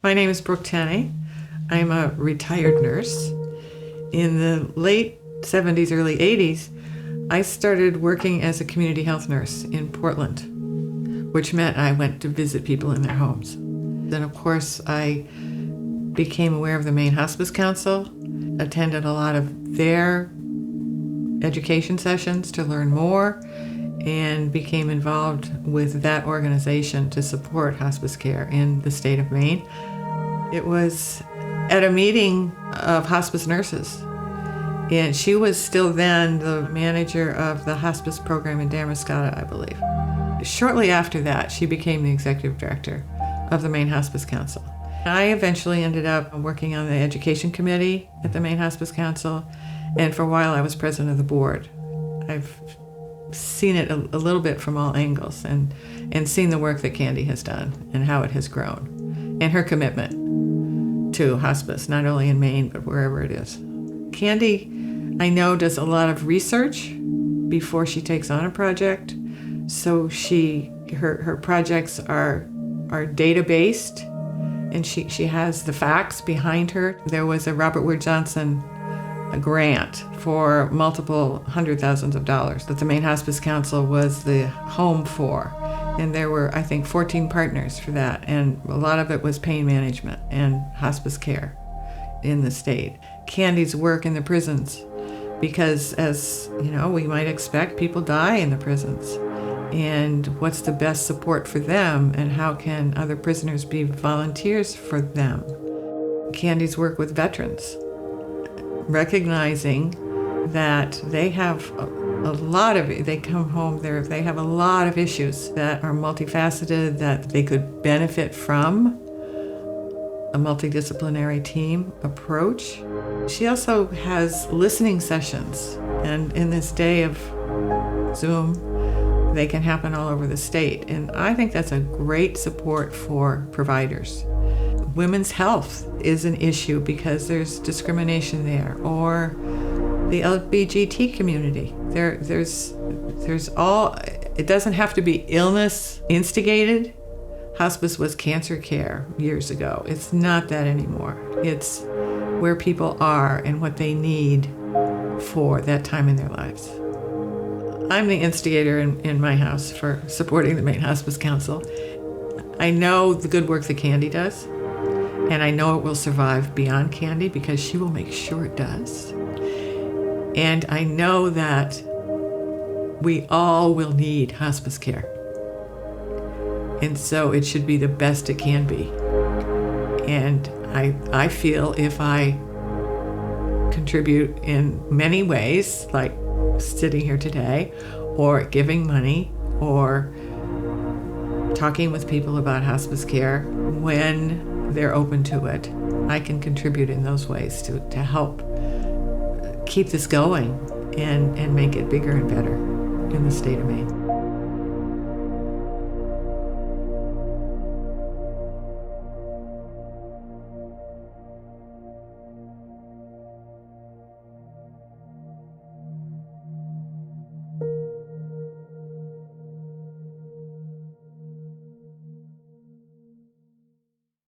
My name is Brooke Tenney. I'm a retired nurse. In the late 70s, early 80s, I started working as a community health nurse in Portland, which meant I went to visit people in their homes. Then, of course, I became aware of the Maine Hospice Council, attended a lot of their education sessions to learn more, and became involved with that organization to support hospice care in the state of Maine. It was at a meeting of hospice nurses, and she was still then the manager of the hospice program in Damariscotta, I believe. Shortly after that, she became the executive director of the Maine Hospice Council. I eventually ended up working on the education committee at the Maine Hospice Council, and for a while I was president of the board. I've seen it a little bit from all angles and seen the work that Candy has done and how it has grown, and her commitment to hospice, not only in Maine, but wherever it is. Candy, I know, does a lot of research before she takes on a project. So her projects are data-based, and she has the facts behind her. There was a Robert Wood Johnson grant for multiple hundred thousands of dollars that the Maine Hospice Council was the home for. And there were, I think, 14 partners for that. And a lot of it was pain management and hospice care in the state. Candy's work in the prisons, because as you know, we might expect, people die in the prisons. And what's the best support for them, and how can other prisoners be volunteers for them? Candy's work with veterans, recognizing that they have they come home there, they have a lot of issues that are multifaceted, that they could benefit from a multidisciplinary team approach. She also has listening sessions, and in this day of Zoom, they can happen all over the state. And I think that's a great support for providers. Women's health is an issue because there's discrimination there, or the LGBT community. There's all, it doesn't have to be illness instigated. Hospice was cancer care years ago. It's not that anymore. It's where people are and what they need for that time in their lives. I'm the instigator in my house for supporting the Maine Hospice Council. I know the good work that Candy does, and I know it will survive beyond Candy because she will make sure it does. And I know that we all will need hospice care. And so it should be the best it can be. And I feel if I contribute in many ways, like sitting here today, or giving money, or talking with people about hospice care when they're open to it, I can contribute in those ways to help keep this going and make it bigger and better in the state of Maine.